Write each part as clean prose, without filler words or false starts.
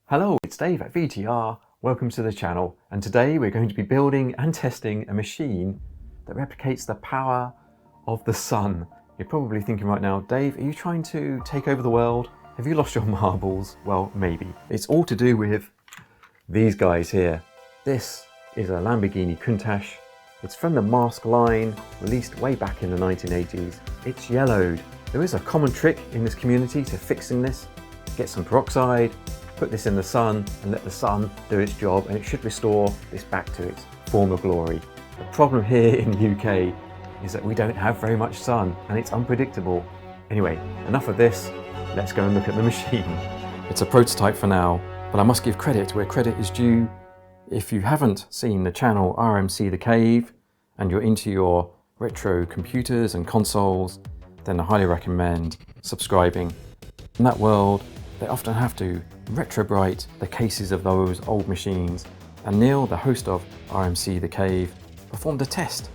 Hello, it's Dave at VTR. Welcome to the channel, and today we're going to be building and testing a machine that replicates the power of the sun. You're probably thinking right now, Dave, are you trying to take over the world? Have you lost your marbles? Well, maybe. It's all to do with these guys here. This is a Lamborghini Countach. It's from the Mask line, released way back in the 1980s. It's yellowed. There is a common trick in this community to fixing this. Get some peroxide, put this in the sun and let the sun do its job, and it should restore this back to its former glory. The problem here in the UK is that we don't have very much sun and it's unpredictable. Anyway, enough of this, let's go and look at the machine. It's a prototype for now, but I must give credit where credit is due. If you haven't seen the channel RMC The Cave and you're into your retro computers and consoles, then I highly recommend subscribing. In that world, they often have to Retrobrite the cases of those old machines, and Neil, the host of RMC The Cave, performed a test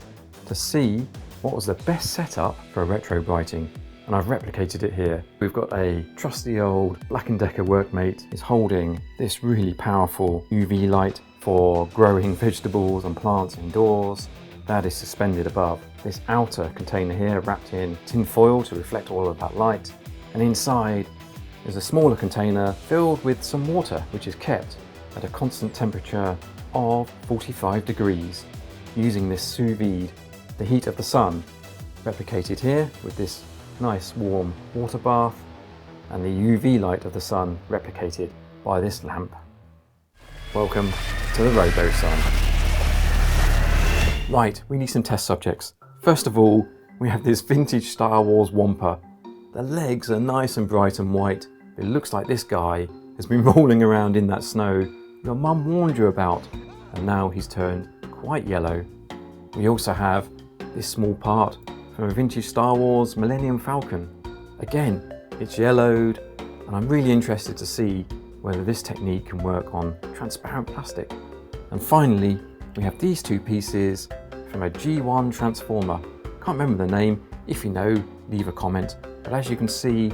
to see what was the best setup for retrobriting, and I've replicated it here. We've got a trusty old Black & Decker workmate is holding this really powerful UV light for growing vegetables and plants indoors. That is suspended above this outer container here, wrapped in tin foil to reflect all of that light, and inside is a smaller container filled with some water, which is kept at a constant temperature of 45 degrees using this sous vide, the heat of the sun, replicated here with this nice warm water bath, and the UV light of the sun replicated by this lamp. Welcome to the Robo Sun. Right, we need some test subjects. First of all, we have this vintage Star Wars Wamper. The legs are nice and bright and white. It looks like this guy has been rolling around in that snow your mum warned you about, and now he's turned quite yellow. We also have this small part from a vintage Star Wars Millennium Falcon. Again, it's yellowed, and I'm really interested to see whether this technique can work on transparent plastic. And finally, we have these two pieces from a G1 transformer. Can't remember the name. If you know, leave a comment. But as you can see,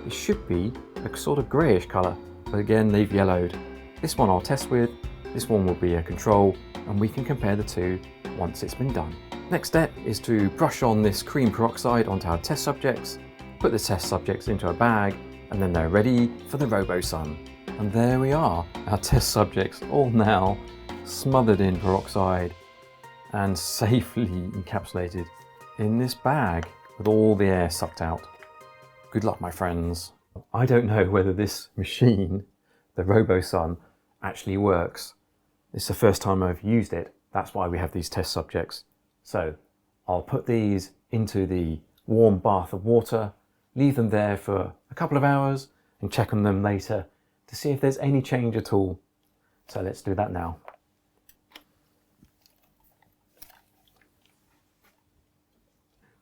it should be a sort of greyish colour, but again they've yellowed. This one I'll test with, this one will be a control, and we can compare the two once it's been done. Next step is to brush on this cream peroxide onto our test subjects, put the test subjects into a bag, and then they're ready for the Robo Sun. And there we are, our test subjects all now smothered in peroxide and safely encapsulated in this bag with all the air sucked out. Good luck, my friends. I don't know whether this machine, the Robo Sun, actually works. It's the first time I've used it. That's why we have these test subjects. So I'll put these into the warm bath of water, leave them there for a couple of hours, and check on them later to see if there's any change at all. So let's do that now.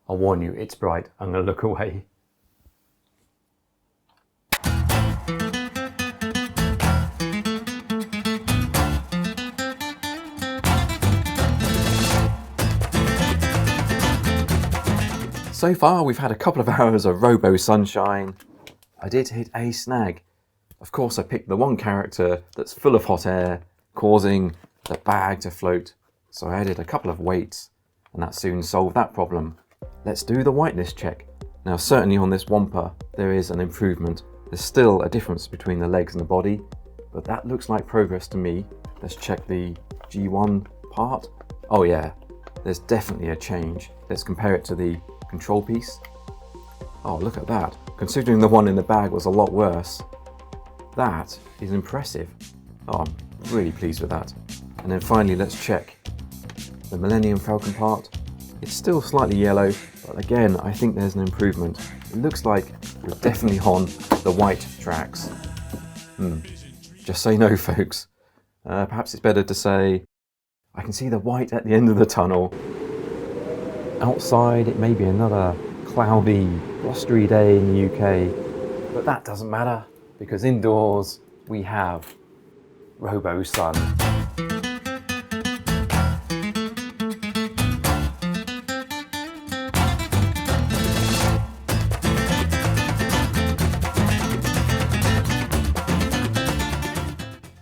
I'll warn you, it's bright. I'm going to look away. So far we've had a couple of hours of Robo Sunshine. I did hit a snag. Of course I picked the one character that's full of hot air, causing the bag to float. So I added a couple of weights, and that soon solved that problem. Let's do the whiteness check. Now certainly on this Wamper there is an improvement. There's still a difference between the legs and the body, but that looks like progress to me. Let's check the G1 part. Oh yeah, there's definitely a change. Let's compare it to the control piece. Oh, look at that. Considering the one in the bag was a lot worse, that is impressive. Oh, I'm really pleased with that. And then finally, let's check the Millennium Falcon part. It's still slightly yellow, but again, I think there's an improvement. It looks like we're definitely on the white tracks. Just say no, folks. Perhaps it's better to say, I can see the white at the end of the tunnel. Outside, it may be another cloudy, blustery day in the UK, but that doesn't matter, because indoors we have Robo Sun.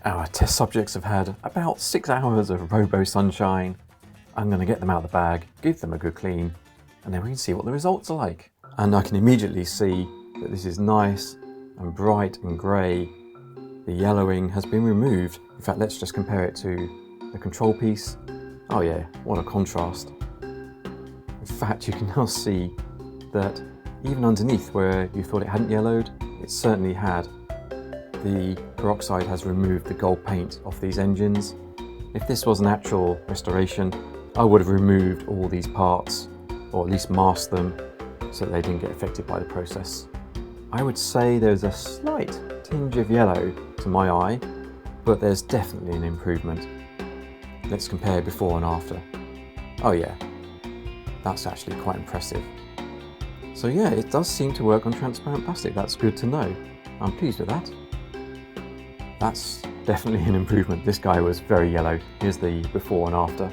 Our test subjects have had about 6 hours of Robo Sunshine. I'm going to get them out of the bag, give them a good clean, and then we can see what the results are like. And I can immediately see that this is nice and bright and grey. The yellowing has been removed. In fact, let's just compare it to the control piece. Oh yeah, what a contrast. In fact, you can now see that even underneath where you thought it hadn't yellowed, it certainly had. The peroxide has removed the gold paint off these engines. If this was an actual restoration, I would have removed all these parts, or at least masked them so that they didn't get affected by the process. I would say there's a slight tinge of yellow to my eye, but there's definitely an improvement. Let's compare before and after. Oh yeah, that's actually quite impressive. So yeah, it does seem to work on transparent plastic. That's good to know. I'm pleased with that. That's definitely an improvement. This guy was very yellow. Here's the before and after.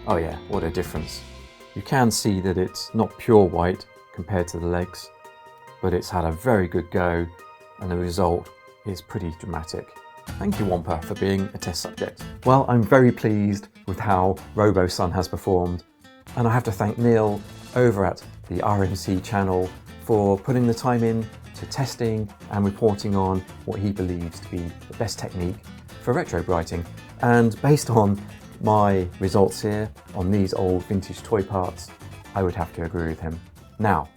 Oh yeah, what a difference. You can see that it's not pure white compared to the legs, but it's had a very good go and the result is pretty dramatic. Thank you, Wamper, for being a test subject. Well, I'm very pleased with how RoboSun has performed, and I have to thank Neil over at the RMC channel for putting the time in to testing and reporting on what he believes to be the best technique for retrobriting. And based on my results here on these old vintage toy parts, I would have to agree with him. Now,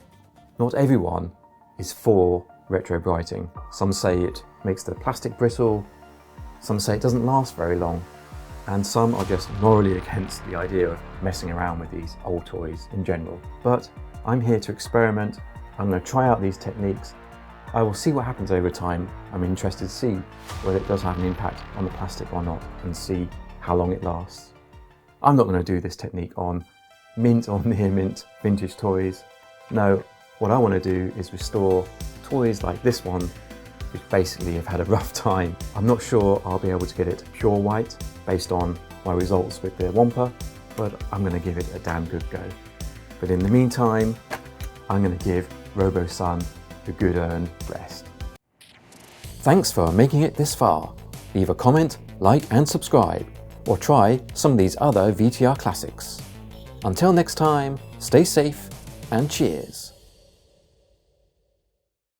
not everyone is for retrobriting. Some say it makes the plastic brittle, some say it doesn't last very long, and some are just morally against the idea of messing around with these old toys in general. But I'm here to experiment. I'm going to try out these techniques. I will see what happens over time. I'm interested to see whether it does have an impact on the plastic or not, and see how long it lasts. I'm not going to do this technique on mint or near mint vintage toys. No, what I want to do is restore toys like this one, which basically have had a rough time. I'm not sure I'll be able to get it pure white based on my results with the Wamper, but I'm going to give it a damn good go. But in the meantime, I'm going to give RoboSun a good earned rest. Thanks for making it this far. Leave a comment, like and subscribe, or try some of these other VTR classics. Until next time, stay safe and cheers.